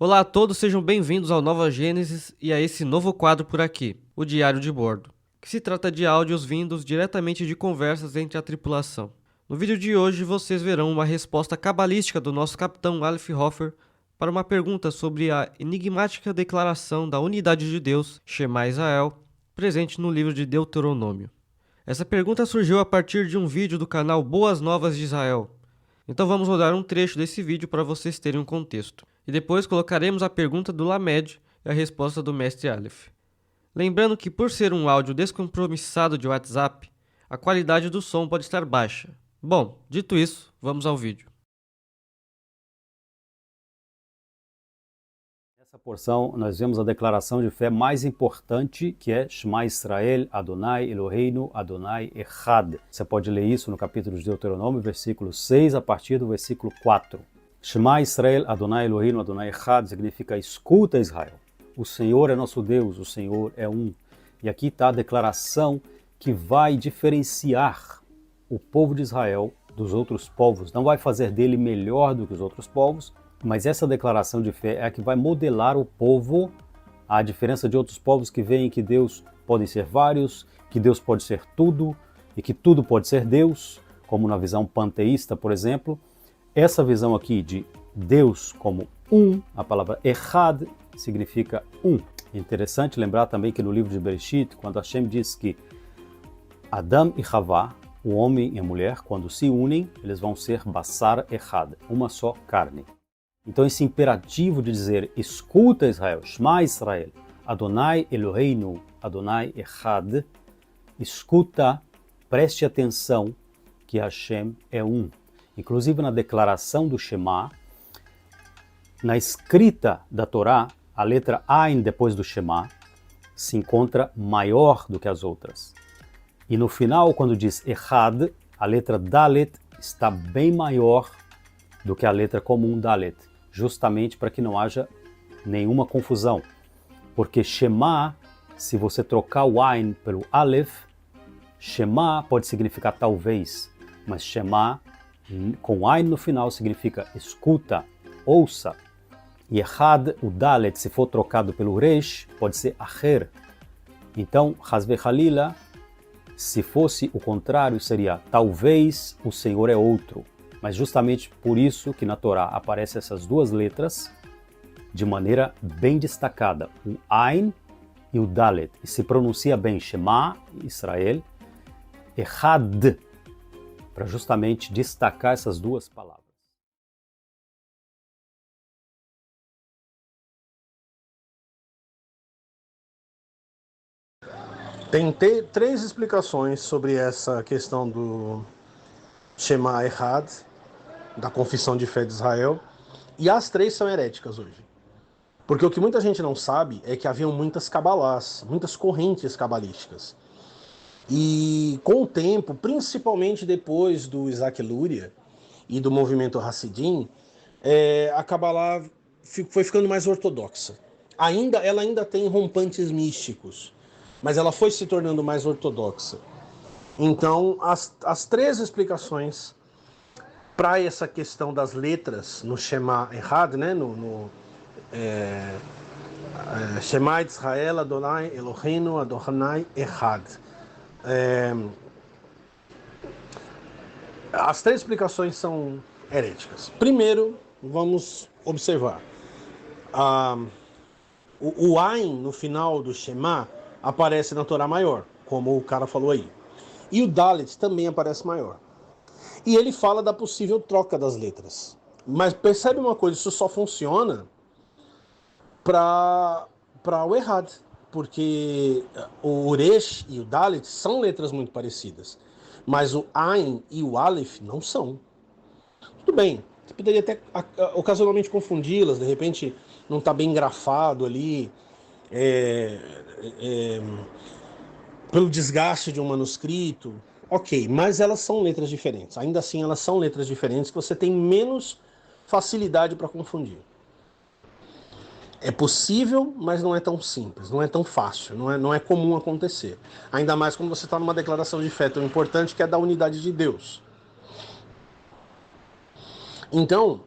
Olá a todos, sejam bem-vindos ao Nova Gênesis e a esse novo quadro por aqui, o Diário de Bordo, que se trata de áudios vindos diretamente de conversas entre a tripulação. No vídeo de hoje vocês verão uma resposta cabalística do nosso capitão Aleph Hofer para uma pergunta sobre a enigmática declaração da unidade de Deus, Shema Israel, presente no livro de Deuteronômio. Essa pergunta surgiu a partir de um vídeo do canal Boas Novas de Israel. Então vamos rodar um trecho desse vídeo para vocês terem um contexto. E depois colocaremos a pergunta do Lamed e a resposta do mestre Aleph. Lembrando que por ser um áudio descompromissado de WhatsApp, a qualidade do som pode estar baixa. Bom, dito isso, vamos ao vídeo. Nessa porção, nós vemos a declaração de fé mais importante, que é Shema Israel, Adonai Eloheinu, Adonai Echad. Você pode ler isso no capítulo de Deuteronômio, versículo 6, a partir do versículo 4. Shema Israel, Adonai Eloheinu, Adonai Echad significa escuta Israel. O Senhor é nosso Deus, o Senhor é um. E aqui está a declaração que vai diferenciar o povo de Israel dos outros povos. Não vai fazer dele melhor do que os outros povos, mas essa declaração de fé é a que vai modelar o povo, à diferença de outros povos que veem que Deus pode ser vários, que Deus pode ser tudo e que tudo pode ser Deus, como na visão panteísta, por exemplo. Essa visão aqui de Deus como um, a palavra Echad significa um. É interessante lembrar também que no livro de Bereshit, quando Hashem diz que Adam e Havá, o homem e a mulher, quando se unem, eles vão ser Basar Echad, uma só carne. Então esse imperativo de dizer, escuta Israel, Shema Israel, Adonai Eloheinu, Adonai Echad, escuta, preste atenção que Hashem é um. Inclusive na declaração do Shema, na escrita da Torá, a letra Ain depois do Shema se encontra maior do que as outras. E no final, quando diz Echad, a letra Dalet está bem maior do que a letra comum Dalet, justamente para que não haja nenhuma confusão. Porque Shema, se você trocar o Ain pelo Aleph, Shema pode significar talvez, mas Shema com Ain no final significa escuta, ouça. E Echad, o Dalet, se for trocado pelo Resh, pode ser Acher. Então, Hasve Halila, se fosse o contrário, seria talvez o Senhor é outro. Mas justamente por isso que na Torá aparecem essas duas letras de maneira bem destacada, o Ain e o Dalet. E se pronuncia bem Shema Israel, Echad, para justamente destacar essas duas palavras. Tem três explicações sobre essa questão do Shema Echad, da Confissão de Fé de Israel, e as três são heréticas hoje. Porque o que muita gente não sabe é que haviam muitas cabalás, muitas correntes cabalísticas. E com o tempo, principalmente depois do Isaac Luria e do movimento Hassidim, a Cabalá foi ficando mais ortodoxa. Ela ainda tem rompantes místicos, mas ela foi se tornando mais ortodoxa. Então, as três explicações para essa questão das letras no Shema Echad, né, Shema Israel, Adonai Eloheinu, Adonai Echad. As três explicações são heréticas. Primeiro, vamos observar. O Ain, no final do Shema, aparece na Torá maior, como o cara falou aí. E o Dalet também aparece maior. E ele fala da possível troca das letras. Mas percebe uma coisa, isso só funciona para o Errad, porque o Uresh e o Dalet são letras muito parecidas, mas o Ain e o Aleph não são. Tudo bem, você poderia até ocasionalmente confundi-las, de repente não está bem grafado ali, pelo desgaste de um manuscrito, ok, mas elas são letras diferentes. Ainda assim, elas são letras diferentes que você tem menos facilidade para confundir. É possível, mas não é tão simples, não é tão fácil, não é comum acontecer. Ainda mais quando você está numa declaração de fé tão importante que é da unidade de Deus. Então,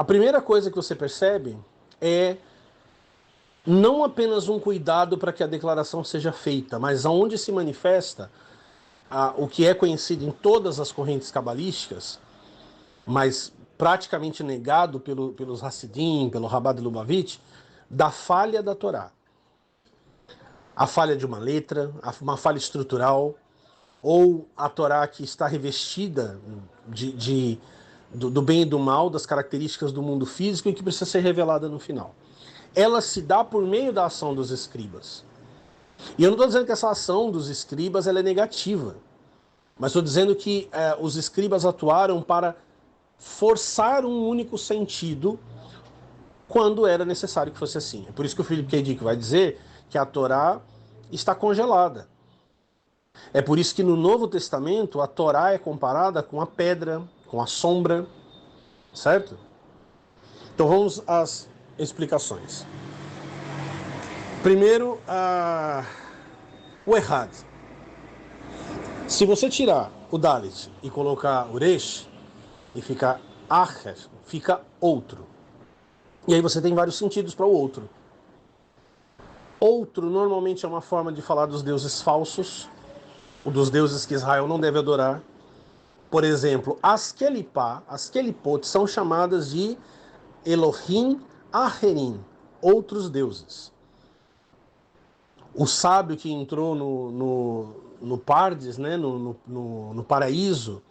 A primeira coisa que você percebe é não apenas um cuidado para que a declaração seja feita, mas aonde se manifesta o que é conhecido em todas as correntes cabalísticas, mas praticamente negado pelos Hassidim, pelo Rabbah de Lubavitch, da falha da Torá. A falha de uma letra, uma falha estrutural, ou a Torá que está revestida do bem e do mal, das características do mundo físico e que precisa ser revelada no final. Ela se dá por meio da ação dos escribas. E eu não estou dizendo que essa ação dos escribas ela é negativa, mas estou dizendo que os escribas atuaram para forçar um único sentido quando era necessário que fosse assim. É por isso que o Philip K. Dick vai dizer que a Torá está congelada. É por isso que no Novo Testamento a Torá é comparada com a pedra, com a sombra, certo? Então vamos às explicações. Primeiro, o Errad. Se você tirar o Dalit e colocar o Resh, e ficar Acher, fica outro. E aí você tem vários sentidos para o outro. Outro normalmente é uma forma de falar dos deuses falsos, ou dos deuses que Israel não deve adorar. Por exemplo, as Kelipot são chamadas de Elohim Acherim, outros deuses. O sábio que entrou no Pardes, né, no paraíso,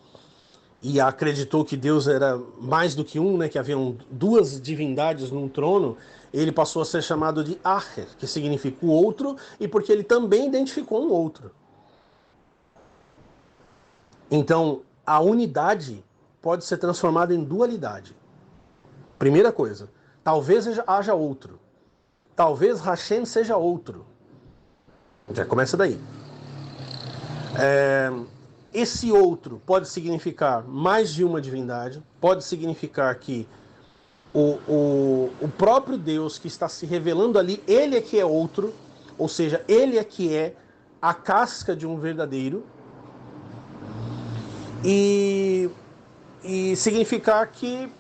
e acreditou que Deus era mais do que um, né, que haviam duas divindades num trono, ele passou a ser chamado de Acher, que significa o outro, e porque ele também identificou um outro. Então, a unidade pode ser transformada em dualidade. Primeira coisa, talvez haja outro. Talvez Hashem seja outro. Já começa daí. Esse outro pode significar mais de uma divindade, pode significar que o próprio Deus que está se revelando ali, ele é que é outro, ou seja, ele é que é a casca de um verdadeiro, e significar que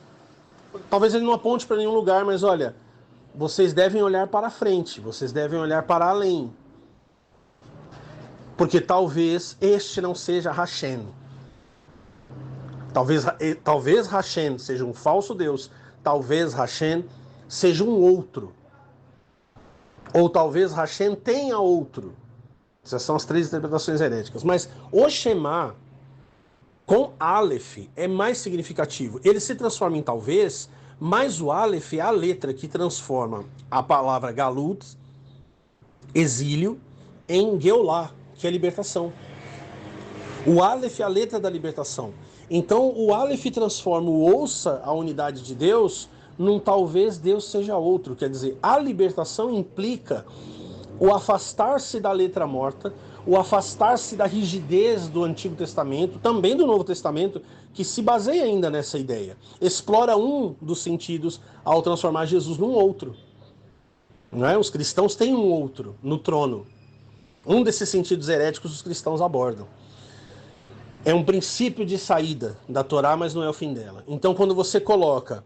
talvez ele não aponte para nenhum lugar, mas olha, vocês devem olhar para frente, vocês devem olhar para além. Porque talvez este não seja Hashem. Talvez Hashem seja um falso Deus. Talvez Hashem seja um outro. Ou talvez Hashem tenha outro. Essas são as três interpretações heréticas. Mas o Shema, com Aleph, é mais significativo. Ele se transforma em talvez, mas o Aleph é a letra que transforma a palavra Galut, exílio, em Geulah, que é libertação. O Aleph é a letra da libertação. Então o Aleph transforma o ouça, a unidade de Deus, num talvez Deus seja outro. Quer dizer, a libertação implica o afastar-se da letra morta, o afastar-se da rigidez do Antigo Testamento, também do Novo Testamento, que se baseia ainda nessa ideia. Explora um dos sentidos ao transformar Jesus num outro. Não é? Os cristãos têm um outro no trono. Um desses sentidos heréticos os cristãos abordam. É um princípio de saída da Torá, mas não é o fim dela. Então, quando você coloca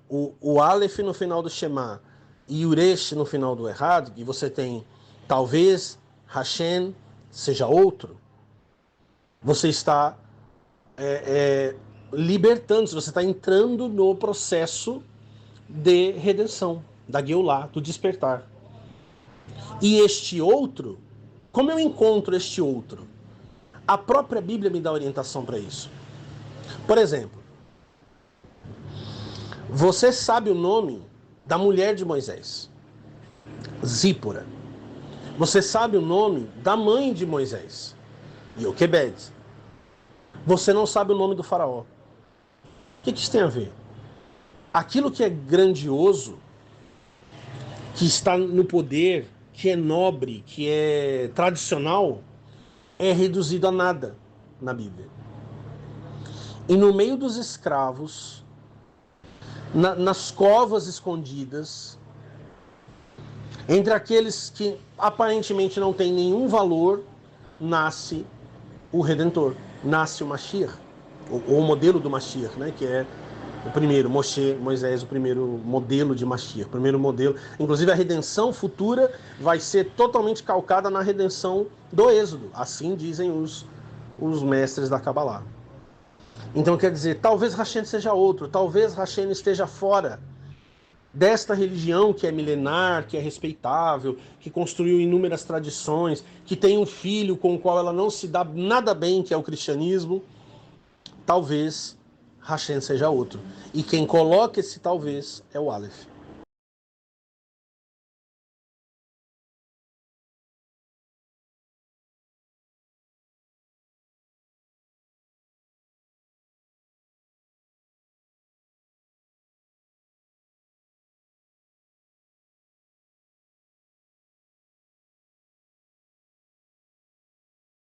o Aleph no final do Shema e o Resh no final do Errad, e você tem talvez Hashem seja outro, você está libertando-se, você está entrando no processo de redenção, da Geulah, do despertar. E este outro, como eu encontro este outro? A própria Bíblia me dá orientação para isso. Por exemplo, você sabe o nome da mulher de Moisés, Zípora. Você sabe o nome da mãe de Moisés, Joquebed. Você não sabe o nome do faraó. O que isso tem a ver? Aquilo que é grandioso, que está no poder, que é nobre, que é tradicional, é reduzido a nada na Bíblia. E no meio dos escravos, nas covas escondidas, entre aqueles que aparentemente não têm nenhum valor, nasce o Redentor, nasce o Mashiach, o modelo do Mashiach, né, que é O primeiro, Moisés, o primeiro modelo de Mashiach, o primeiro modelo. Inclusive a redenção futura vai ser totalmente calcada na redenção do Êxodo. Assim dizem os mestres da Kabbalah. Então quer dizer, talvez Hashem seja outro, talvez Hashem esteja fora desta religião que é milenar, que é respeitável, que construiu inúmeras tradições, que tem um filho com o qual ela não se dá nada bem, que é o cristianismo. Talvez Hashem seja outro. E quem coloca esse talvez é o Aleph.